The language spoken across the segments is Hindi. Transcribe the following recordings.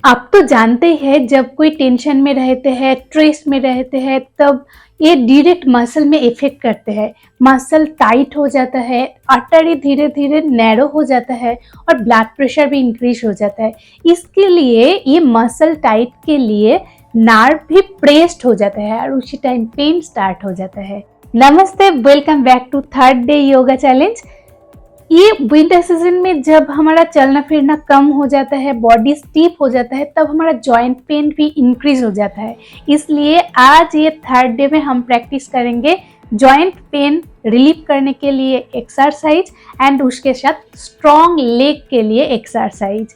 आप तो जानते ही हैं जब कोई टेंशन में रहते हैं, स्ट्रेस में रहते हैं तब ये डायरेक्ट मसल में इफ़ेक्ट करते हैं। मसल टाइट हो जाता है, आर्टरी धीरे-धीरे नैरो हो जाता है और ब्लड प्रेशर भी इंक्रीज़ हो जाता है। इसके लिए ये मसल टाइट के लिए नर्व भी प्रेस्ड हो जाता है और उसी टाइम पेन स्टार्ट हो जाता है। नमस्ते, welcome back to third day yoga challenge. ये विंटर सीजन में जब हमारा चलना फिरना कम हो जाता है, बॉडी स्टिफ हो जाता है, तब हमारा जॉइंट पेन भी इंक्रीज हो जाता है। इसलिए आज ये थर्ड डे में हम प्रैक्टिस करेंगे जॉइंट पेन रिलीफ करने के लिए एक्सरसाइज एंड उसके साथ स्ट्रॉन्ग लेग के लिए एक्सरसाइज।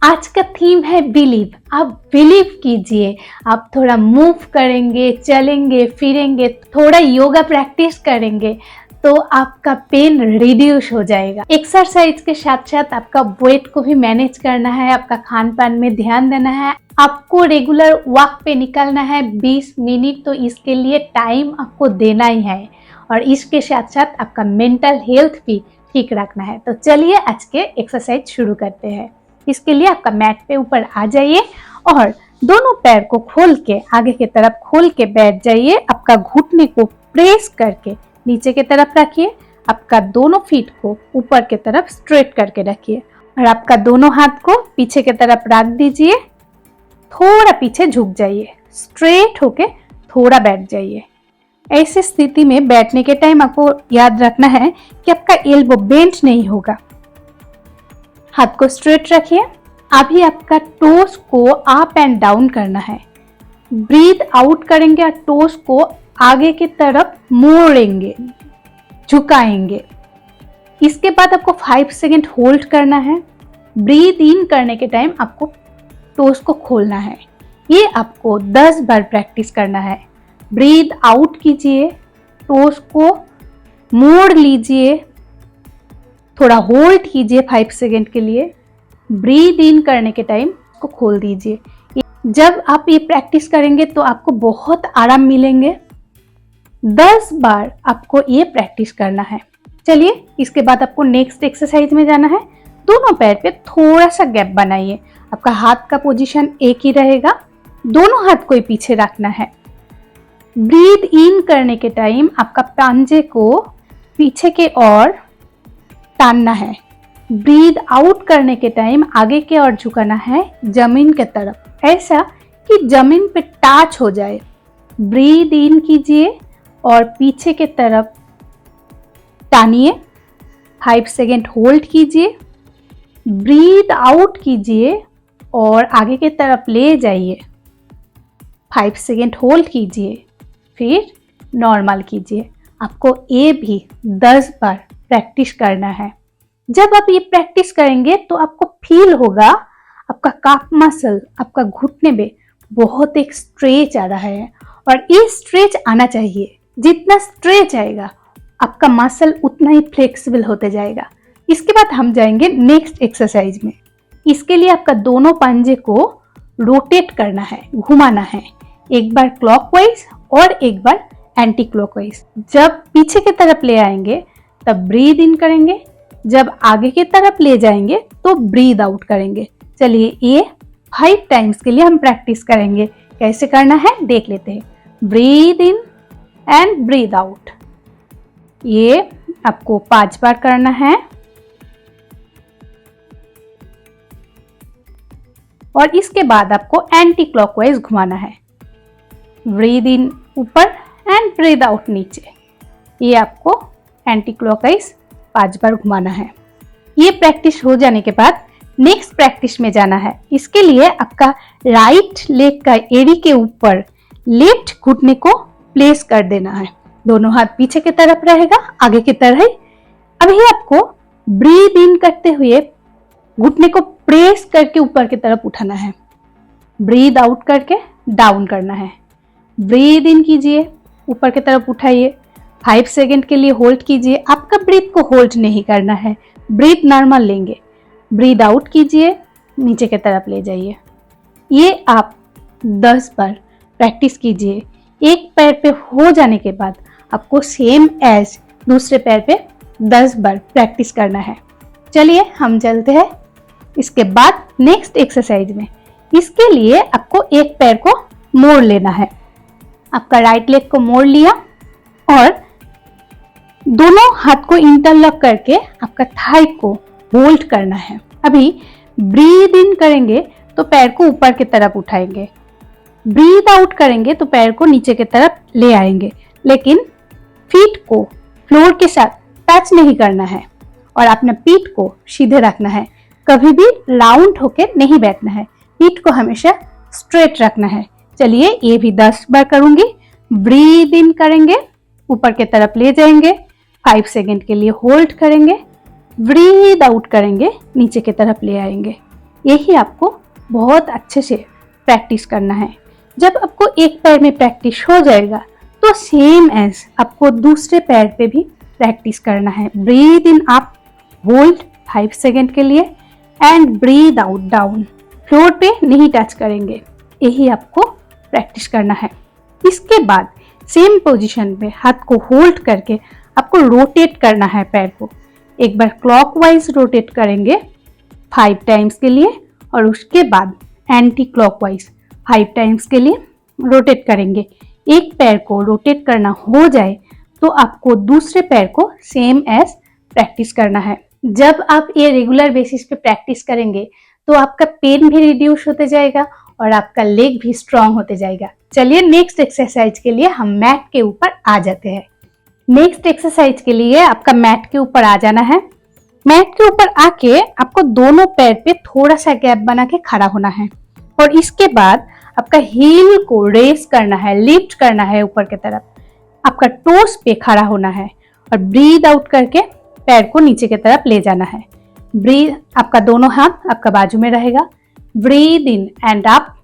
आज का थीम है बिलीव। आप बिलीव कीजिए, आप थोड़ा मूव करेंगे, चलेंगे फिरेंगे, थोड़ा योगा प्रैक्टिस करेंगे तो आपका पेन रिड्यूस हो जाएगा। एक्सरसाइज के साथ साथ आपका वेट को भी मैनेज करना है, आपका खान पान में ध्यान देना है, आपको रेगुलर वॉक पे निकलना है 20 मिनट, तो इसके लिए टाइम आपको देना ही है और इसके साथ साथ आपका मेंटल हेल्थ भी ठीक रखना है। तो चलिए आज के एक्सरसाइज शुरू करते हैं। इसके लिए आपका मैट पे ऊपर आ जाइए और दोनों पैर को खोल के आगे की तरफ खोल के बैठ जाइए। आपका घुटने को प्रेस करके नीचे की तरफ रखिए, आपका दोनों फीट को ऊपर की तरफ स्ट्रेट करके रखिए और आपका दोनों हाथ को पीछे की तरफ रख दीजिए। थोड़ा पीछे झुक जाइए, स्ट्रेट होके थोड़ा बैठ जाइए। ऐसी स्थिति में बैठने के टाइम आपको याद रखना है कि आपका एल्बो बेंड नहीं होगा। हाथ को स्ट्रेट रखिए। अभी आपका टोस को अप एंड डाउन करना है। ब्रीथ आउट करेंगे और टोस को आगे की तरफ मोड़ेंगे, झुकाएंगे। इसके बाद आपको 5 सेकेंड होल्ड करना है। ब्रीथ इन करने के टाइम आपको टोस को खोलना है। ये आपको 10 बार प्रैक्टिस करना है। ब्रीथ आउट कीजिए, टोस को मोड़ लीजिए, थोड़ा होल्ड कीजिए 5 सेकेंड के लिए। ब्रीथ इन करने के टाइम को खोल दीजिए। जब आप ये प्रैक्टिस करेंगे तो आपको बहुत आराम मिलेंगे। 10 बार आपको ये प्रैक्टिस करना है। चलिए, इसके बाद आपको नेक्स्ट एक्सरसाइज में जाना है। दोनों पैर पे थोड़ा सा गैप बनाइए। आपका हाथ का पोजीशन एक ही रहेगा, दोनों हाथ को पीछे रखना है। ब्रीथ इन करने के टाइम आपका पंजे को पीछे के ओर टानना है। ब्रीथ आउट करने के टाइम आगे के ओर झुकाना है, जमीन के तरफ, ऐसा कि जमीन पे टच हो जाए। ब्रीथ इन कीजिए और पीछे के तरफ टानिए, 5 सेकेंड होल्ड कीजिए। ब्रीथ आउट कीजिए और आगे की तरफ ले जाइए, 5 सेकेंड होल्ड कीजिए, फिर नॉर्मल कीजिए। आपको ये भी 10 बार प्रैक्टिस करना है। जब आप ये प्रैक्टिस करेंगे तो आपको फील होगा आपका काफ मसल, आपका घुटने में बहुत एक स्ट्रेच आ रहा है और ये स्ट्रेच आना चाहिए। जितना स्ट्रेच आएगा आपका मसल उतना ही फ्लेक्सिबल होते जाएगा। इसके बाद हम जाएंगे नेक्स्ट एक्सरसाइज में। इसके लिए आपका दोनों पंजे को रोटेट करना है, घुमाना है, एक बार क्लॉकवाइज और एक बार एंटी क्लॉकवाइज। जब पीछे की तरफ ले आएंगे तब ब्रीथ इन करेंगे, जब आगे की तरफ ले जाएंगे तो ब्रीथ आउट करेंगे। चलिए, ये 5 टाइम्स के लिए हम प्रैक्टिस करेंगे। कैसे करना है देख लेते हैं। Breathe in and breathe out. ये आपको 5 बार करना है और इसके बाद आपको एंटी क्लॉकवाइज घुमाना है। ब्रीथ इन ऊपर एंड ब्रीथ आउट नीचे। ये आपको एंटी क्लॉकवाइज 5 बार घुमाना है। ये प्रैक्टिस हो जाने के बाद नेक्स्ट प्रैक्टिस में जाना है। इसके लिए आपका राइट लेग का एड़ी के ऊपर लेफ्ट घुटने को प्लेस कर देना है। दोनों हाथ पीछे की तरफ रहेगा, आगे की तरह ही। अभी आपको ब्रीथ इन करते हुए घुटने को प्रेस करके ऊपर की तरफ उठाना है। ब्रीथ आउट करके डाउन करना है। ब्रीथ इन कीजिए, ऊपर की तरफ उठाइए, 5 सेकेंड के लिए होल्ड कीजिए। आपका ब्रीथ को होल्ड नहीं करना है, ब्रीथ नॉर्मल लेंगे। ब्रीथ आउट कीजिए, नीचे की तरफ ले जाइए। ये आप 10 बार प्रैक्टिस कीजिए। एक पैर पे हो जाने के बाद आपको सेम एज दूसरे पैर पे 10 बार प्रैक्टिस करना है। चलिए हम चलते हैं इसके बाद नेक्स्ट एक्सरसाइज में। इसके लिए आपको एक पैर को मोड़ लेना है। आपका राइट लेग को मोड़ लिया और दोनों हाथ को इंटरलॉक करके आपका थाई को होल्ड करना है। अभी ब्रीद इन करेंगे तो पैर को ऊपर की तरफ उठाएंगे, ब्रीद आउट करेंगे तो पैर को नीचे की तरफ ले आएंगे, लेकिन फीट को फ्लोर के साथ टच नहीं करना है और अपने पीठ को सीधे रखना है। कभी भी राउंड होकर नहीं बैठना है, पीठ को हमेशा स्ट्रेट रखना है। चलिए ये भी 10 बार करूंगी। ब्रीद इन करेंगे, ऊपर की तरफ ले जाएंगे, 5 सेकेंड के लिए होल्ड करेंगे, ब्रीद आउट करेंगे, नीचे की तरफ ले आएंगे। यही आपको बहुत अच्छे से प्रैक्टिस करना है। जब आपको एक पैर में प्रैक्टिस हो जाएगा तो सेम एज आपको दूसरे पैर पे भी प्रैक्टिस करना है। Breathe in up, hold 5 second के लिए and breathe out down. Floor पे नहीं टच करेंगे, यही आपको प्रैक्टिस करना है। इसके बाद सेम पोजीशन पे हाथ को होल्ड करके आपको रोटेट करना है पैर को। एक बार क्लॉकवाइज रोटेट करेंगे 5 टाइम्स के लिए और उसके बाद एंटी क्लॉकवाइज 5 टाइम्स के लिए रोटेट करेंगे। एक पैर को रोटेट करना हो जाए तो आपको दूसरे पैर को सेम एज प्रैक्टिस करना है। जब आप ये रेगुलर बेसिस पे प्रैक्टिस करेंगे तो आपका पेन भी रिड्यूस होते जाएगा और आपका लेग भी स्ट्रांग होते जाएगा। चलिए नेक्स्ट एक्सरसाइज के लिए हम मैट के ऊपर आ जाते हैं। नेक्स्ट एक्सरसाइज के लिए आपका मैट के ऊपर आ जाना है। मैट के ऊपर आके आपको दोनों पैर पे थोड़ा सा गैप बना के खड़ा होना है और इसके बाद आपका हील को रेस करना है, लिफ्ट करना है ऊपर की तरफ। आपका टोस पे खड़ा होना है और ब्रीद आउट करके पैर को नीचे की तरफ ले जाना है। ब्रीद, आपका दोनों हाथ आपका बाजू में रहेगा। Breathe in and up,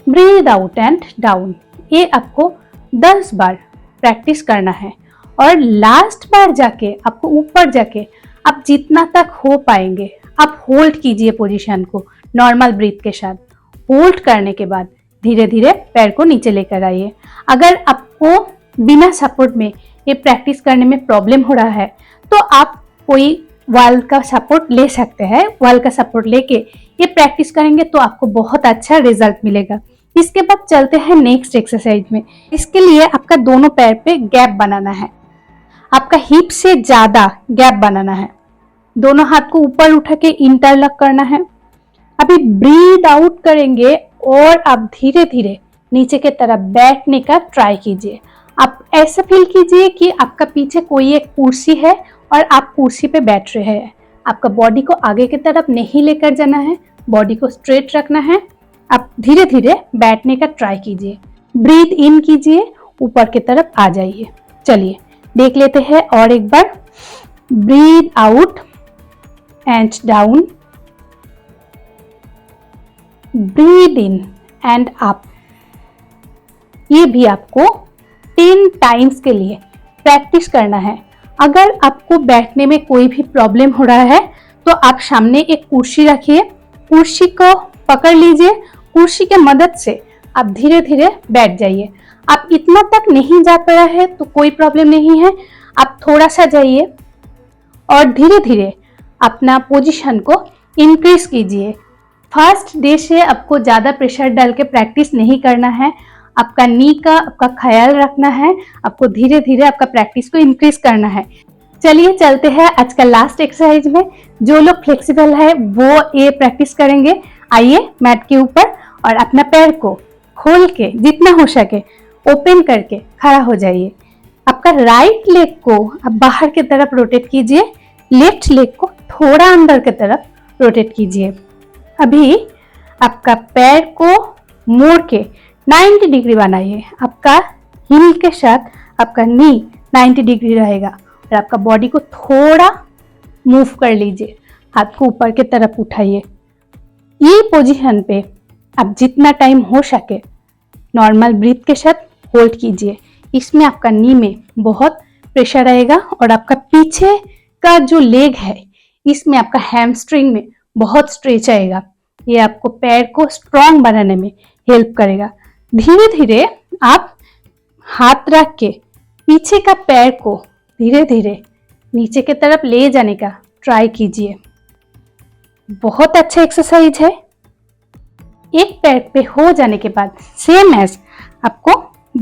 breathe out and down. ये आपको 10 बार प्रैक्टिस करना है और लास्ट बार जाके आपको ऊपर जाके आप जितना तक हो पाएंगे आप होल्ड कीजिए पोजीशन को नॉर्मल ब्रीथ के साथ। होल्ड करने के बाद धीरे धीरे पैर को नीचे लेकर आइए। अगर आपको बिना सपोर्ट में ये प्रैक्टिस करने में प्रॉब्लम हो रहा है तो आप कोई वॉल का सपोर्ट ले सकते हैं। वॉल का सपोर्ट लेके ये प्रैक्टिस करेंगे तो आपको बहुत अच्छा रिजल्ट मिलेगा। इसके बाद चलते हैं नेक्स्ट एक्सरसाइज में। इसके लिए आपका दोनों पैर पे गैप बनाना है, आपका हिप से ज्यादा गैप बनाना है। दोनों हाथ को ऊपर उठा के इंटरलॉक करना है। अभी ब्रीद आउट करेंगे और आप धीरे धीरे नीचे की तरफ बैठने का ट्राई कीजिए। आप ऐसा फील कीजिए कि आपका पीछे कोई एक कुर्सी है और आप कुर्सी पे बैठ रहे हैं। आपका बॉडी को आगे की तरफ नहीं लेकर जाना है, बॉडी को स्ट्रेट रखना है। आप धीरे धीरे बैठने का ट्राई कीजिए। ब्रीद इन कीजिए, ऊपर की तरफ आ जाइए। चलिए देख लेते हैं और एक बार। Breathe out and down, breathe in and up. ये भी आपको 10 टाइम्स के लिए प्रैक्टिस करना है। अगर आपको बैठने में कोई भी प्रॉब्लम हो रहा है तो आप सामने एक कुर्सी रखिए, कुर्सी को पकड़ लीजिए, कुर्सी के मदद से आप धीरे धीरे बैठ जाइए। आप इतना तक नहीं जा पा रहा है तो कोई प्रॉब्लम नहीं है, आप थोड़ा सा जाइए और धीरे धीरे अपना पोजीशन को इंक्रीज कीजिए। फर्स्ट डे से आपको ज़्यादा प्रेशर डाल के प्रैक्टिस नहीं करना है। आपका नी का आपका ख्याल रखना है। आपको धीरे धीरे आपका प्रैक्टिस को इंक्रीज करना है। चलिए चलते हैं आज का लास्ट एक्सरसाइज में। जो लोग फ्लेक्सिबल है वो ये प्रैक्टिस करेंगे। आइए मैट के ऊपर और अपना पैर को खोल के जितना हो सके ओपन करके खड़ा हो जाइए। आपका राइट लेग को आप बाहर की तरफ रोटेट कीजिए, लेफ्ट लेग को थोड़ा अंदर की तरफ रोटेट कीजिए। अभी आपका पैर को मोड़ के 90 डिग्री बनाइए। आपका हील के साथ आपका नी 90 डिग्री रहेगा और आपका बॉडी को थोड़ा मूव कर लीजिए। हाथ को ऊपर की तरफ उठाइए। ये पोजीशन पे आप जितना टाइम हो सके नॉर्मल ब्रीथ के साथ होल्ड कीजिए। इसमें आपका नी में बहुत प्रेशर रहेगा और आपका पीछे का जो लेग है इसमें आपका हैमस्ट्रिंग में बहुत स्ट्रेच आएगा। ये आपको पैर को स्ट्रॉन्ग बनाने में हेल्प करेगा। धीरे धीरे आप हाथ रख के पीछे का पैर को धीरे धीरे नीचे की तरफ ले जाने का ट्राई कीजिए। बहुत अच्छा एक्सरसाइज है। एक पैर पे हो जाने के बाद सेम एज आपको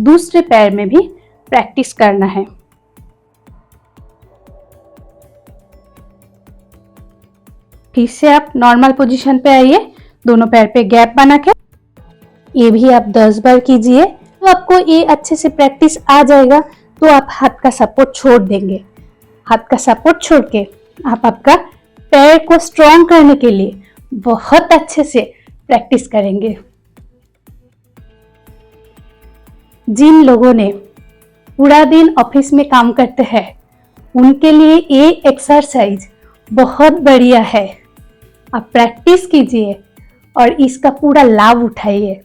दूसरे पैर में भी प्रैक्टिस करना है। फिर से आप नॉर्मल पोजीशन पे आइए, दोनों पैर पे गैप बना के। ये भी आप 10 बार कीजिए। तो आपको ये अच्छे से प्रैक्टिस आ जाएगा तो आप हाथ का सपोर्ट छोड़ देंगे। हाथ का सपोर्ट छोड़ के आप आपका पैर को स्ट्रॉन्ग करने के लिए बहुत अच्छे से प्रैक्टिस करेंगे। जिन लोगों ने पूरा दिन ऑफिस में काम करते हैं उनके लिए ये एक्सरसाइज बहुत बढ़िया है। आप प्रैक्टिस कीजिए और इसका पूरा लाभ उठाइए।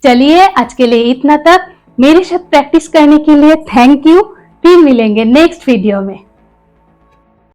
चलिए आज के लिए इतना तक। मेरे साथ प्रैक्टिस करने के लिए थैंक यू। फिर मिलेंगे नेक्स्ट वीडियो में।